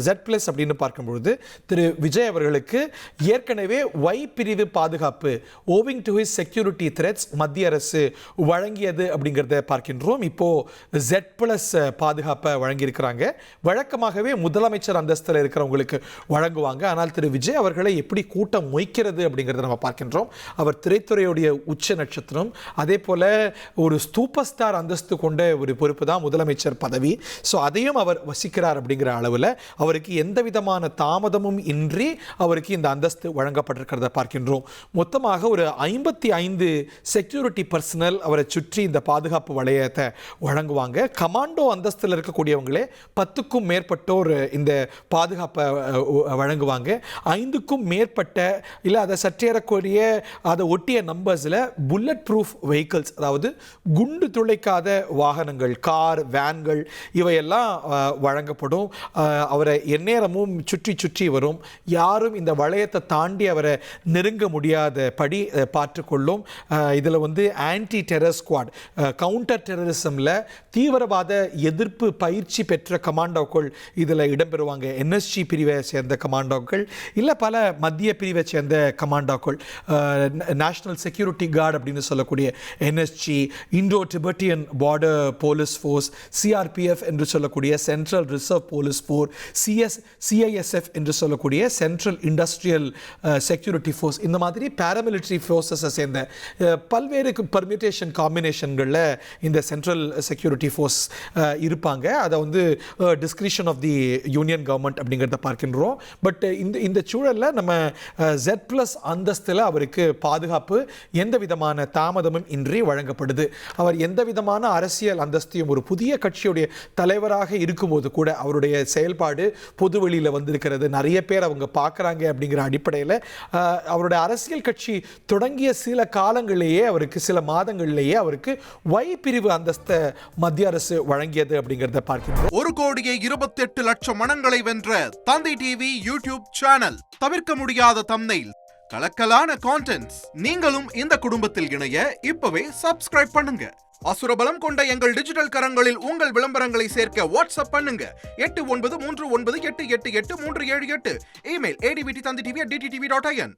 Z+ அப்படின்னு பார்க்கும்பொழுது திரு விஜய் அவர்களுக்கு ஏற்கனவே Y பிரிவு பாதுகாப்பு owing to his security threats மத்திய அரசு வழங்கியது அப்படிங்கிறத பார்க்கின்றோம். இப்போ Z+ பாதுகாப்பை வழங்கியிருக்கிறாங்க. வழக்கமாகவே முதலமைச்சர் அந்தஸ்தில் இருக்கிறவங்களுக்கு வழங்குவாங்க. ஆனால் திரு விஜய் அவர்களை எப்படி கூட்டம் மொய்க்கிறது அப்படிங்கிறத நம்ம பார்க்கின்றோம். அவர் திரைத்துறையுடைய உச்ச நட்சத்திரம். அதே போல ஒரு சூப்பர் ஸ்டார் அந்தஸ்து கொண்ட ஒரு பொறுப்பு தான் முதலமைச்சர் பதவி. ஸோ அதையும் அவர் வசிக்கிறார் அப்படிங்கிற அளவில் அவருக்கு எந்த விதமான தாமதமும் இன்றி அவருக்கு இந்த அந்தஸ்து வழங்கப்பட்டிருக்கிறத பார்க்கின்றோம். மொத்தமாக ஒரு 55 செக்யூரிட்டி பர்சனல் அவரை சுற்றி இந்த பாதுகாப்பு வளையத்தை வழங்குவாங்க. கமாண்டோ அந்தஸ்தில் இருக்கக்கூடியவங்களே 10க்கும் மேற்பட்டோர் இந்த பாதுகாப்பை வழங்குவாங்க. 5க்கும் மேற்பட்ட இல்லை அதை சற்றேறக்கூடிய அதை ஒட்டிய நம்பர்ஸில் புல்லட் ப்ரூஃப் வெஹிக்கிள்ஸ், அதாவது குண்டு துளைக்காத வாகனங்கள், கார், வேன்கள் இவையெல்லாம் வழங்கப்படும். அவரை எந்நேரமும் சுற்றி சுற்றி வரும். யாரும் இந்த வளையத்தை தாண்டி அவரை நெருங்க முடியாத படி பார்த்துக்கொள்ளும். இதில் ஆன்டி டெரர் ஸ்குவாட், கவுண்டர் டெரரிசமில் தீவிரவாத எதிர்ப்பு பயிற்சி பெற்ற கமாண்டோக்கள் இதில் இடம்பெறுவாங்க. NSG பிரிவை சேர்ந்த கமாண்டோக்கள், இல்லை பல மத்திய பிரிவை சேர்ந்த கமாண்டோக்கள், நேஷனல் செக்யூரிட்டி கார்டு அப்படின்னு சொல்லக்கூடிய NSG, Indo Tibetan border police force, CRPF என்று சொல்லக்கூடிய central reserve police force, CISF என்று சொல்லக்கூடிய சென்ட்ரல் இண்டஸ்ட்ரியல் செக்யூரிட்டி ஃபோர்ஸ், இந்த மாதிரி பேராமிலிட்டரி ஃபோர்ஸஸை சேர்ந்த பல்வேறு பர்மியூட்டேஷன் காம்பினேஷன்களில் இந்த சென்ட்ரல் செக்யூரிட்டி ஃபோர்ஸ் இருப்பாங்க. அதை discretion of the union government அப்படிங்கிறத பார்க்கின்றோம். பட் இந்த சூழலில் நம்ம Z+ அந்தஸ்தில் அவருக்கு பாதுகாப்பு எந்த விதமான தாமதமும் இன்றி வழங்கப்படுது. அவர் எந்த விதமான அரசியல் அந்தஸ்தையும், ஒரு புதிய கட்சியுடைய தலைவராக இருக்கும்போது கூட அவருடைய செயல்பாடு பொது வெளியில் வந்திருக்கிறது. நிறைய பேர் அவங்க பார்க்குறாங்க அப்படிங்கிற அடிப்படையில் அவருடைய அரசியல் கட்சி தொடங்கிய சில காலங்களிலேயே அவருக்கு, சில மாதங்களிலேயே அவருக்கு Y பிரிவு அந்தஸ்தை மத்திய அரசு வழங்கியது அப்படிங்கிறத பார்க்கிறோம். 1,28,00,000 மனங்களை வென்ற தந்தி டிவி யூடியூப் சேனல். தவிர்க்க முடியாத தம்ப்நெயில், கலக்கலான கான்டென்ட்ஸ். நீங்களும் இந்த குடும்பத்தில் இணைய இப்பவே சப்ஸ்கிரைப் பண்ணுங்க. அசுரபலம் கொண்ட எங்கள் டிஜிட்டல் கரங்களில் உங்கள் விளம்பரங்களை சேர்க்க வாட்ஸ்அப் பண்ணுங்க. 8939888838. Email advtthanditv@dttv.in.